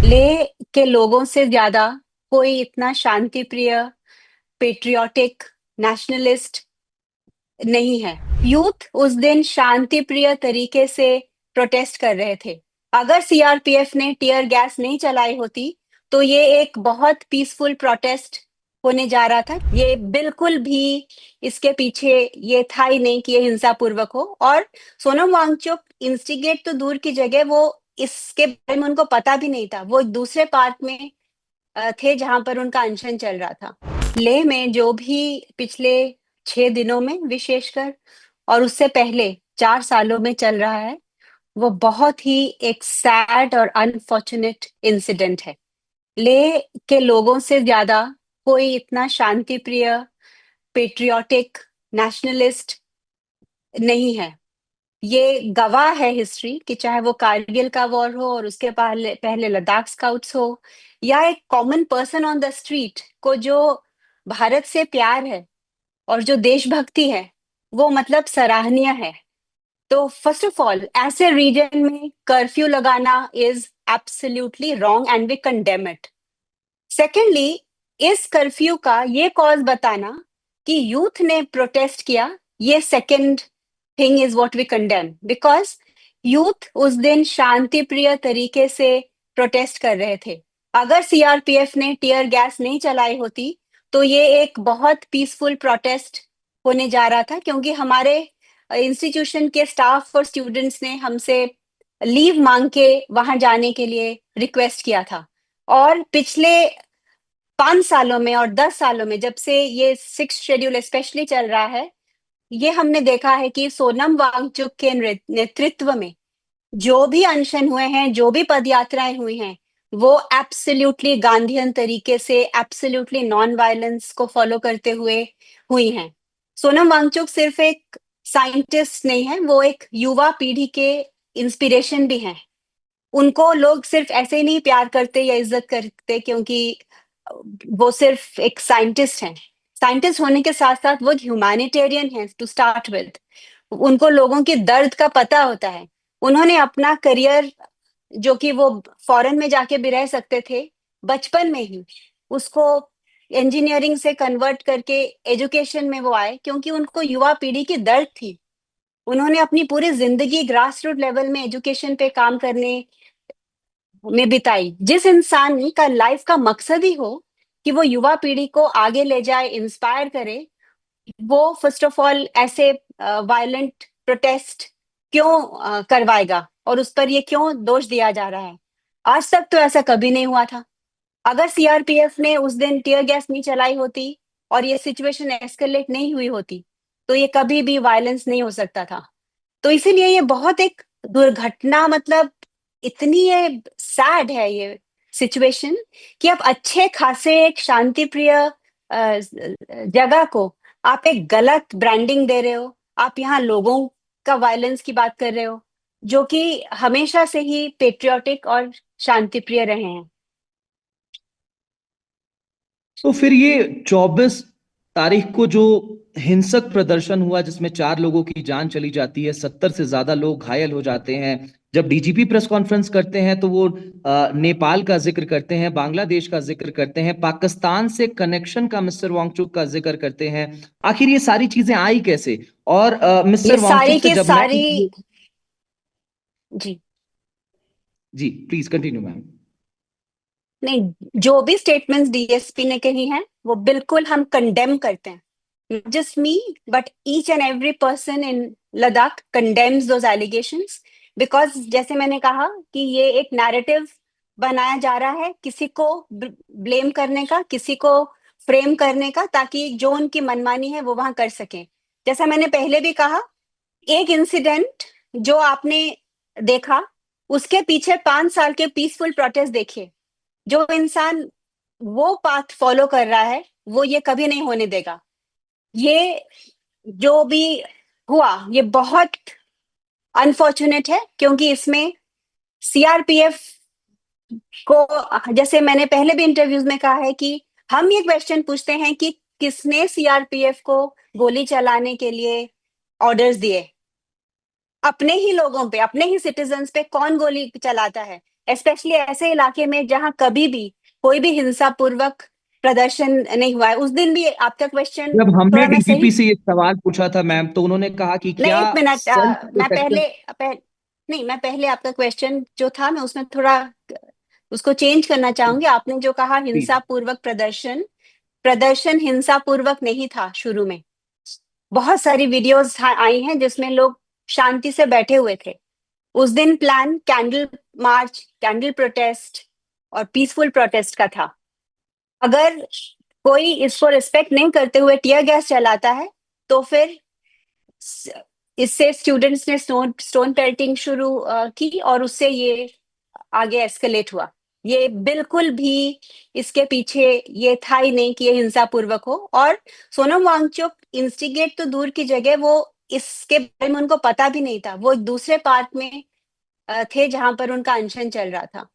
लेह के लोगों से ज्यादा कोई इतना शांति प्रिय, पेट्रियोटिक, नेशनलिस्ट नहीं है। यूथ उस दिन शांति प्रिय तरीके से प्रोटेस्ट कर रहे थे। अगर सीआरपीएफ ने टीयर गैस नहीं चलाई होती तो ये एक बहुत पीसफुल प्रोटेस्ट होने जा रहा था। ये बिल्कुल भी इसके पीछे ये था ही नहीं कि ये हिंसापूर्वक हो। और सोनम वांगचुक इंस्टिगेट तो दूर की जगह, वो इसके बारे में उनको पता भी नहीं था। वो दूसरे पार्क में थे जहां पर उनका अनशन चल रहा था। लेह में जो भी पिछले 6 दिनों में विशेषकर और उससे पहले 4 सालों में चल रहा है, वो बहुत ही एक सैड और अनफॉर्चुनेट इंसिडेंट है। लेह के लोगों से ज्यादा कोई इतना शांति प्रिय, पेट्रियोटिक, नेशनलिस्ट नहीं है। ये गवाह है हिस्ट्री कि चाहे वो कारगिल का वॉर हो और उसके पहले पहले लद्दाख स्काउट्स हो, या एक common person on the street को जो भारत से प्यार है और जो देशभक्ति है, वो मतलब सराहनीय है। तो फर्स्ट ऑफ ऑल ऐसे रीजन में कर्फ्यू लगाना is absolutely wrong and we condemn it. Secondly, इस कर्फ्यू का ये कॉज बताना कि यूथ ने प्रोटेस्ट किया, ये second thing is what we condemn, because youth उस दिन शांति प्रिय तरीके से प्रोटेस्ट कर रहे थे। अगर सीआरपीएफ ने टीयर गैस नहीं चलाई होती तो ये एक बहुत पीसफुल प्रोटेस्ट होने जा रहा था, क्योंकि हमारे इंस्टीट्यूशन के स्टाफ और स्टूडेंट्स ने हमसे लीव मांग के वहां जाने के लिए रिक्वेस्ट किया था। और पिछले 5 सालों में और 10 सालों में, जब से ये 6 शेड्यूल स्पेशली चल रहा है, ये हमने देखा है कि सोनम वांगचुक के नेतृत्व में जो भी अनशन हुए हैं, जो भी पद यात्राएं हुई हैं, वो एब्सोल्युटली गांधीयन तरीके से, एब्सोल्युटली नॉन वायलेंस को फॉलो करते हुए हुई हैं। सोनम वांगचुक सिर्फ एक साइंटिस्ट नहीं है, वो एक युवा पीढ़ी के इंस्पिरेशन भी हैं। उनको लोग सिर्फ ऐसे ही नहीं प्यार करते या इज्जत करते क्योंकि वो सिर्फ एक साइंटिस्ट हैं। साइंटिस्ट होने के साथ साथ वो ह्यूमैनिटेरियन हैं टू स्टार्ट विद। उनको लोगों के दर्द का पता होता है। उन्होंने अपना करियर, जो कि वो फॉरेन में जाके भी रह सकते थे, बचपन में ही उसको इंजीनियरिंग से कन्वर्ट करके एजुकेशन में वो आए, क्योंकि उनको युवा पीढ़ी की दर्द थी। उन्होंने अपनी पूरी जिंदगी ग्रास रूट लेवल में एजुकेशन पे काम करने में बिताई। जिस इंसान का लाइफ का मकसद ही हो कि वो युवा पीढ़ी को आगे ले जाए, इंस्पायर करे, वो फर्स्ट ऑफ ऑल ऐसे वायलेंट प्रोटेस्ट क्यों करवाएगा और उस पर ये क्यों दोष दिया जा रहा है? आज तक तो ऐसा कभी नहीं हुआ था। अगर सीआरपीएफ ने उस दिन टीयर गैस नहीं चलाई होती और ये सिचुएशन एस्केलेट नहीं हुई होती तो ये कभी भी वायलेंस नहीं हो सकता था। तो इसीलिए ये बहुत एक दुर्घटना, मतलब इतनी ये सैड है ये सिचुएशन कि आप अच्छे खासे एक शांति प्रिय जगह को आप एक गलत ब्रांडिंग दे रहे हो। आप यहाँ लोगों का वायलेंस की बात कर रहे हो, जो कि हमेशा से ही पेट्रियोटिक और शांति प्रिय रहे हैं। तो फिर ये 24 तारीख को जो हिंसक प्रदर्शन हुआ जिसमें 4 लोगों की जान चली जाती है, 70 से ज्यादा लोग घायल हो जाते हैं। जब डीजीपी प्रेस कॉन्फ्रेंस करते हैं तो वो नेपाल का जिक्र करते हैं, बांग्लादेश का जिक्र करते हैं, पाकिस्तान से कनेक्शन का मिस्टर वांगचुक का जिक्र करते हैं। आखिर ये सारी चीजें आई कैसे? और ये मिस्टर वांगचुक सारी से की जब मैं सारी। जी। जी प्लीज कंटिन्यू मैम। नहीं, जो भी स्टेटमेंट्स डीएसपी ने कही हैं वो बिल्कुल हम कंडेम करते हैं। Not just me, but each and every person in Ladakh condemns those allegations, because जैसे मैंने कहा कि ये एक नैरेटिव बनाया जा रहा है किसी को ब्लेम करने का, किसी को फ्रेम करने का, ताकि जो उनकी मनमानी है वो वहां कर सकें। जैसा मैंने पहले भी कहा, एक इंसिडेंट जो आपने देखा, उसके पीछे 5 साल के पीसफुल प्रोटेस्ट देखिए। जो इंसान वो पाथ फॉलो कर रहा है वो ये कभी नहीं होने देगा। ये जो भी हुआ ये बहुत अनफॉर्चुनेट है, क्योंकि इसमें सीआरपीएफ को, जैसे मैंने पहले भी इंटरव्यूज में कहा है कि हम ये क्वेश्चन पूछते हैं कि किसने सीआरपीएफ को गोली चलाने के लिए ऑर्डर्स दिए? अपने ही लोगों पे, अपने ही सिटीजन्स पे कौन गोली चलाता है? स्पेशली ऐसे इलाके में जहां कभी भी कोई भी हिंसापूर्वक प्रदर्शन नहीं हुआ है। उस दिन भी आपका क्वेश्चन जब हमने थोड़ा मैं डीजीपी सही, से ये सवाल पूछा था मैम, तो उन्होंने कहा कि नहीं क्या एक मिनट, सेल्फ मैं प्रोटेक्शन। नहीं, मैं पहले आपका क्वेश्चन जो था मैं उसमें थोड़ा उसको चेंज करना चाहूंगी। आपने जो कहा हिंसापूर्वक प्रदर्शन, प्रदर्शन हिंसापूर्वक नहीं था शुरू में। बहुत सारी वीडियोस आई हैं जिसमें लोग शांति से बैठे हुए थे। उस दिन plan candle march, candle protest और पीसफुल प्रोटेस्ट का था। अगर कोई इसको रिस्पेक्ट नहीं करते हुए टीयर गैस चलाता है तो फिर इससे स्टूडेंट्स ने स्टोन स्टोन पेल्टिंग शुरू की और उससे ये आगे एस्केलेट हुआ। ये बिल्कुल भी इसके पीछे ये था ही नहीं कि ये हिंसापूर्वक हो। और सोनम वांगचुक इंस्टिगेट तो दूर की जगह, वो इसके बारे में उनको पता भी नहीं था। वो दूसरे पार्क में थे जहां पर उनका अनशन चल रहा था।